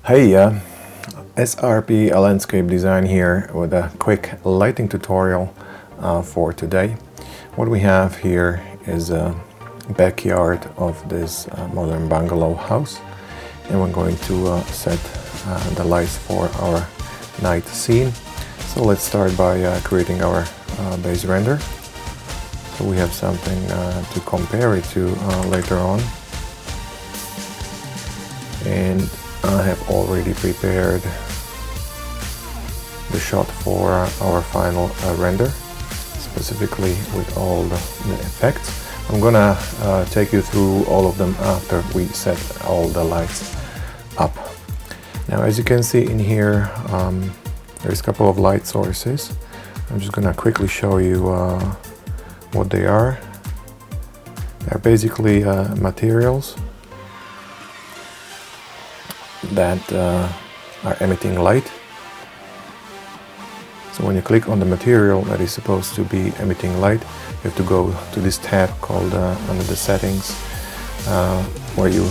Hey, SRP landscape design here with a quick lighting tutorial for today. What we have here is a backyard of this modern bungalow house, and we're going to set the lights for our night scene. So let's start by creating our base render. So we have something to compare it to later on. And I have already prepared the shot for our final render, specifically with all the effects. I'm gonna take you through all of them after we set all the lights up. Now, as you can see in here, there's a couple of light sources. I'm just gonna quickly show you what they are. They're basically materials that are emitting light. So when you click on the material that is supposed to be emitting light, you have to go to this tab called under the settings, where you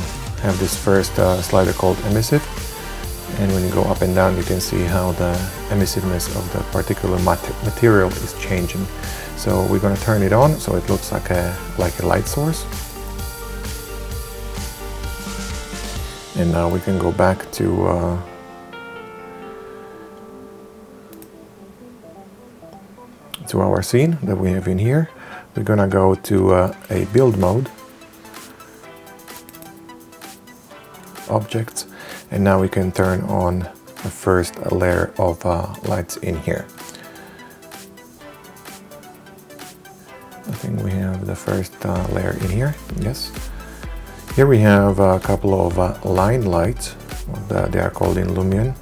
have this first slider called emissive, and when you go up and down you can see how the emissiveness of the particular material is changing. So we're going to turn it on so it looks like a light source. And now we can go back to our scene that we have in here. We're gonna go to a build mode, objects, and now we can turn on the first layer of lights in here. I think we have the first layer in here, yes. Here we have a couple of line lights. They are called in Lumion.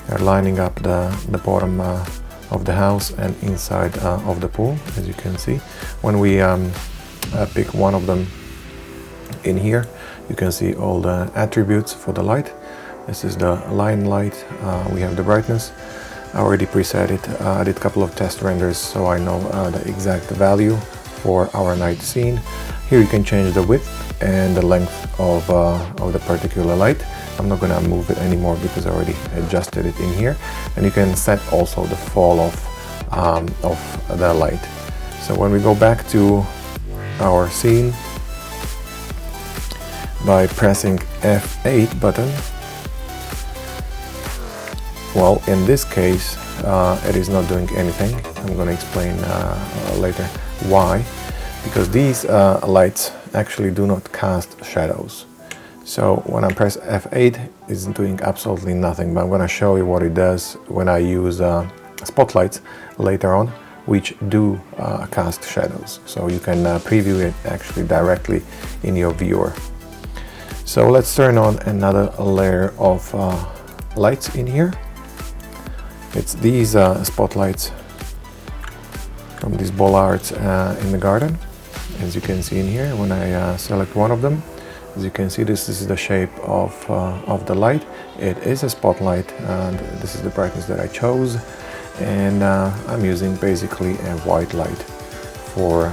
They're lining up the bottom of the house and inside of the pool, as you can see. When we pick one of them in here, you can see all the attributes for the light. This is the line light. We have the brightness. I already preset it. I did a couple of test renders, so I know the exact value for our night scene. Here you can change the width and the length of the particular light. I'm not gonna move it anymore because I already adjusted it in here. And you can set also the fall of the light. So when we go back to our scene by pressing F8 button, well, in this case it is not doing anything. I'm gonna explain later why. Because these lights actually do not cast shadows. So when I press F8, it's doing absolutely nothing, but I'm going to show you what it does when I use spotlights later on, which do cast shadows. So you can preview it actually directly in your viewer. So let's turn on another layer of lights in here. It's these spotlights from these bollards in the garden. As you can see in here, when I select one of them, as you can see, this is the shape of the light. It is a spotlight, and this is the brightness that I chose. And I'm using basically a white light for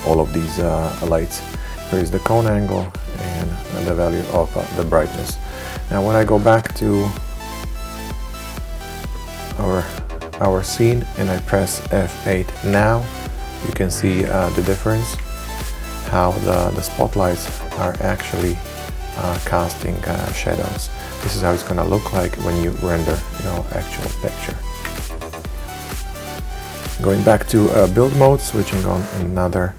all of these lights. Here is the cone angle and the value of the brightness. Now when I go back to our scene and I press F8 now, you can see the difference, how the spotlights are actually casting shadows. This is how it's going to look like when you render your actual picture. Going back to build mode, switching on another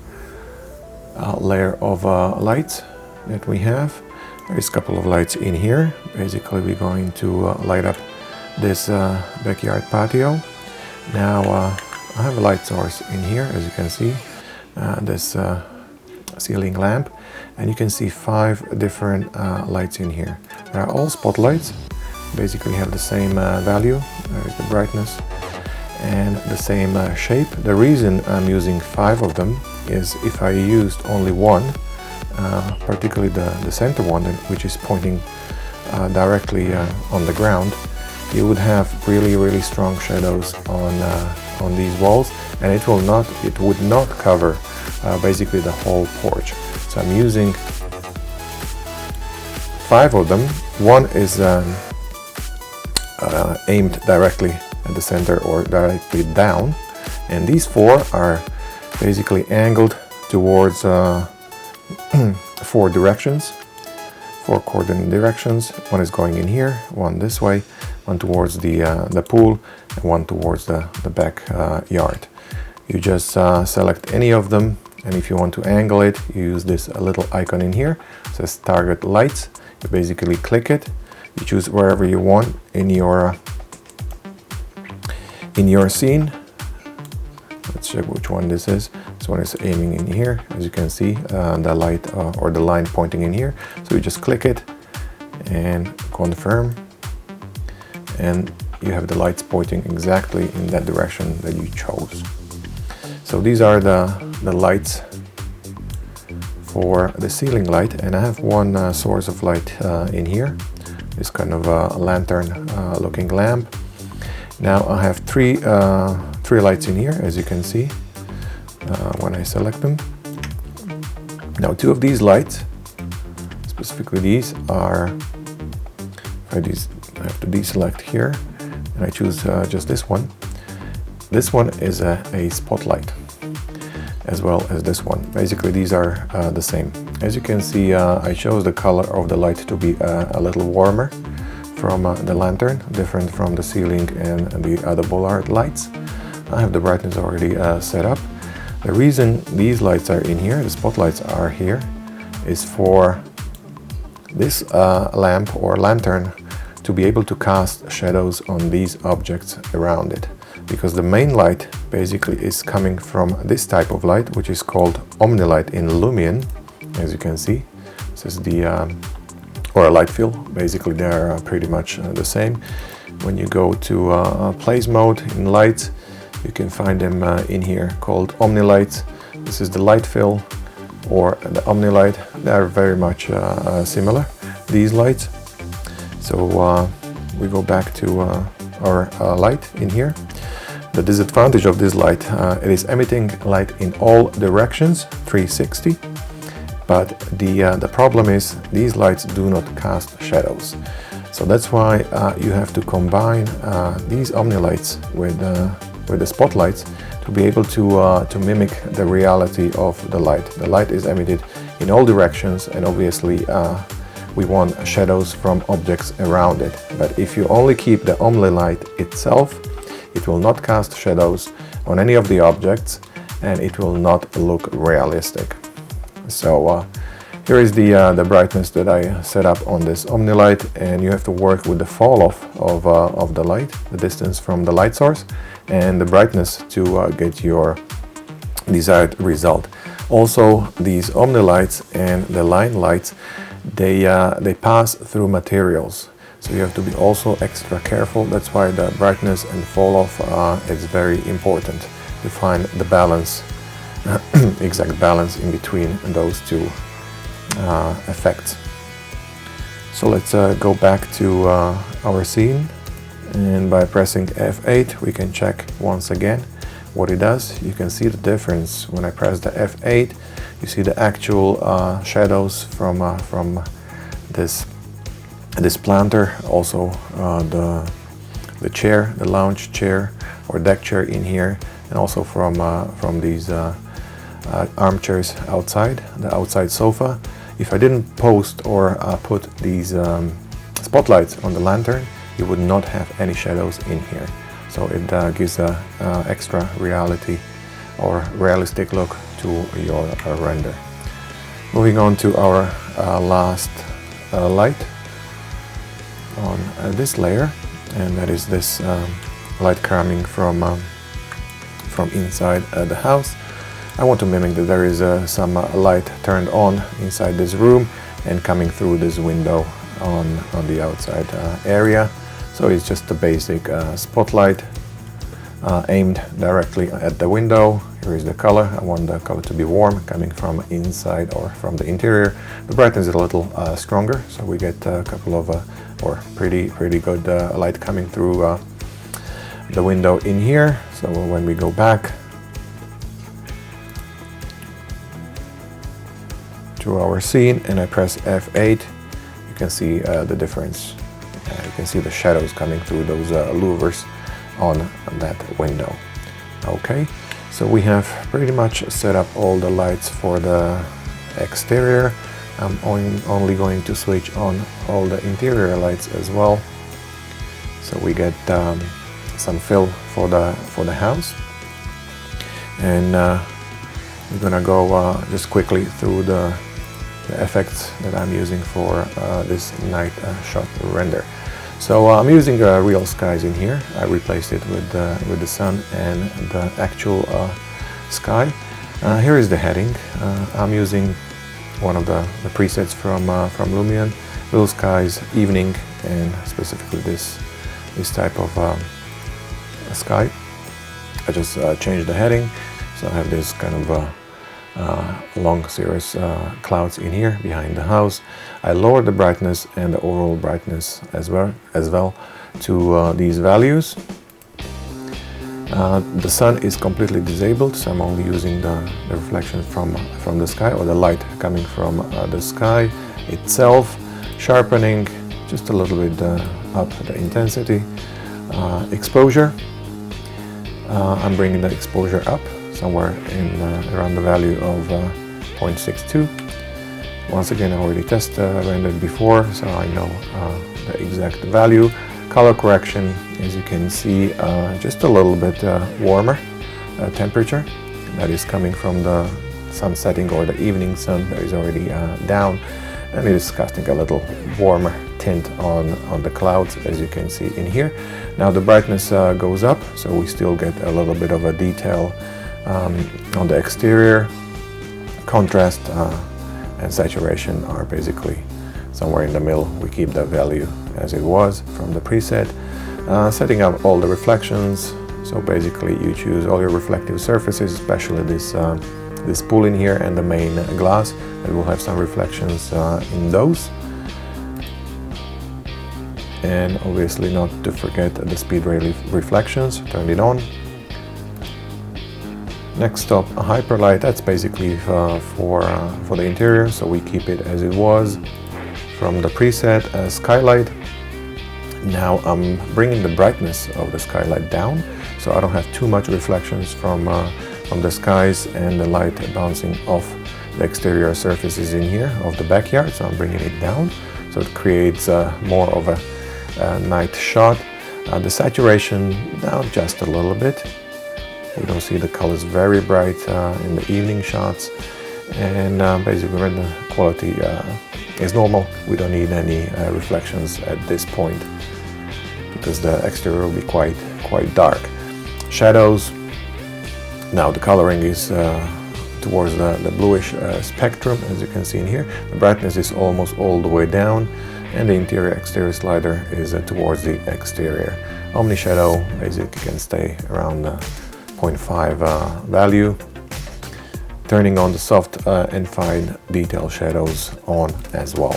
layer of lights that we have. There's a couple of lights in here. Basically we're going to light up this backyard patio. Now I have a light source in here, as you can see, this ceiling lamp, and you can see 5 different lights in here. They are all spotlights, basically have the same value. There is the brightness and the same shape. The reason I'm using 5 of them is if I used only one, particularly the center one, which is pointing directly on the ground, you would have really strong shadows on these walls, and it would not cover basically the whole porch. So I'm using 5 of them. One is aimed directly at the center or directly down, and these 4 are basically angled towards 4 directions, 4 coordinate directions. One is going in here, one this way, one towards the pool, and one towards the back yard. You just select any of them, and if you want to angle it, you use this little icon in here. It says target lights. You basically click it. You choose wherever you want in your scene. Let's check which one this is. This one is aiming in here. As you can see, the light or the line pointing in here. So you just click it and confirm, and you have the lights pointing exactly in that direction that you chose. So these are the lights for the ceiling light, and I have one source of light in here, this kind of a lantern looking lamp. Now I have three lights in here, as you can see when I select them. Now 2 of these lights, specifically these, are, I have to deselect here, and I choose just this one. This one is a spotlight, as well as this one. Basically these are the same. As you can see, I chose the color of the light to be a little warmer from the lantern, different from the ceiling and the other bollard lights. I have the brightness already set up. The reason these lights are in here, the spotlights are here, is for this lamp or lantern to be able to cast shadows on these objects around it. Because the main light basically is coming from this type of light, which is called Omnilight in Lumion, as you can see. This is the or a light fill. Basically they are pretty much the same. When you go to place mode in lights, you can find them in here called Omnilights. This is the light fill or the Omnilight. They are very much similar, these lights. So we go back to our light in here. The disadvantage of this light, it is emitting light in all directions, 360, but the problem is these lights do not cast shadows. So that's why you have to combine these Omnilights with the spotlights to be able to mimic the reality of the light. The light is emitted in all directions, and obviously we want shadows from objects around it. But if you only keep the Omnilight itself, it will not cast shadows on any of the objects, and it will not look realistic. So here is the brightness that I set up on this Omnilight, and you have to work with the fall off of the light, the distance from the light source, and the brightness to get your desired result. Also, these Omnilights and the line lights, they pass through materials. So you have to be also extra careful. That's why the brightness and fall off is very important to find the balance, exact balance in between those two effects. So let's go back to our scene, and by pressing F8 we can check once again what it does. You can see the difference when I press the F8. You see the actual shadows from this planter, also the chair, the lounge chair or deck chair in here, and also from these armchairs outside, the outside sofa. If I didn't post or put these spotlights on the lantern, you would not have any shadows in here. So it gives a extra reality or realistic look to your render. Moving on to our last light on this layer, and that is this light coming from inside the house. I want to mimic that there is some light turned on inside this room and coming through this window on the outside area. So it's just a basic spotlight aimed directly at the window. Here is the color. I want the color to be warm, coming from inside or from the interior. The brightness is a little stronger, so we get a couple of or pretty good light coming through the window in here. So when we go back to our scene and I press F8, you can see the difference. You can see the shadows coming through those louvers on that window. Okay, so we have pretty much set up all the lights for the exterior. I'm only going to switch on all the interior lights as well, so we get some fill for the house. And we're gonna go just quickly through the effects that I'm using for this night shot render. So I'm using real skies in here. I replaced it with the sun and the actual sky. Here is the heading. I'm using one of the presets from Lumion, Blue Skies, Evening, and specifically this type of sky. I just changed the heading, so I have this kind of long cirrus clouds in here behind the house. I lowered the brightness and the overall brightness as well to these values. The sun is completely disabled, so I'm only using the reflection from the sky, or the light coming from the sky itself. Sharpening just a little bit up the intensity. Exposure, I'm bringing the exposure up somewhere in around the value of 0.62. Once again, I already rendered before, so I know the exact value. Color correction, as you can see, just a little bit warmer temperature. That is coming from the sun setting or the evening sun that is already down, and it is casting a little warmer tint on the clouds, as you can see in here. Now the brightness goes up, so we still get a little bit of a detail on the exterior. Contrast and saturation are basically somewhere in the middle. We keep the value as it was from the preset. Setting up all the reflections, so basically you choose all your reflective surfaces, especially this pool in here and the main glass, and we'll have some reflections in those. And obviously not to forget the speed ray reflections. Turn it on. Next up, a hyperlight. That's basically for the interior, so we keep it as it was from the preset. Skylight. Now I'm bringing the brightness of the skylight down, so I don't have too much reflections from the skies and the light bouncing off the exterior surfaces in here of the backyard. So I'm bringing it down, so it creates more of a night shot. The saturation down just a little bit. We don't see the colors very bright in the evening shots, and basically when the quality is normal, we don't need any reflections at this point because the exterior will be quite dark. Shadows. Now the coloring is towards the bluish spectrum, as you can see in here. The brightness is almost all the way down, and the interior-exterior slider is towards the exterior. Omni shadow basically can stay around 0.5 value. Turning on the soft and fine detail shadows on as well.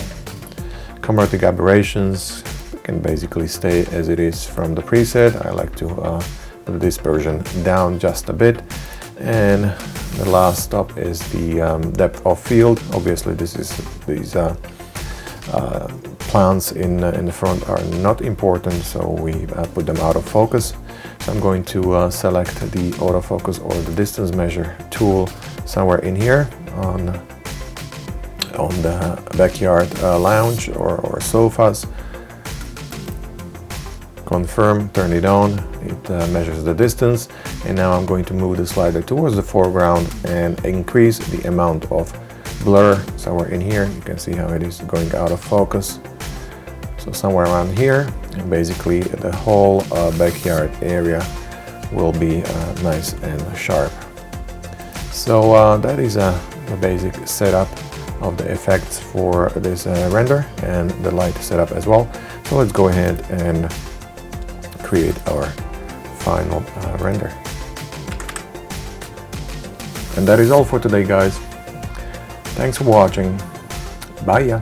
Chromatic aberrations can basically stay as it is from the preset. I like to put the dispersion down just a bit. And the last stop is the depth of field. Obviously these plants in the front are not important, so we put them out of focus. So I'm going to select the autofocus or the distance measure tool somewhere in here on the backyard lounge or sofas. Confirm, turn it on, it measures the distance, and now I'm going to move the slider towards the foreground and increase the amount of blur somewhere in here. You can see how it is going out of focus. So somewhere around here, and basically the whole backyard area will be nice and sharp. So that is the basic setup of the effects for this render and the light setup as well. So let's go ahead and create our final render. And that is all for today, guys. Thanks for watching. Bye.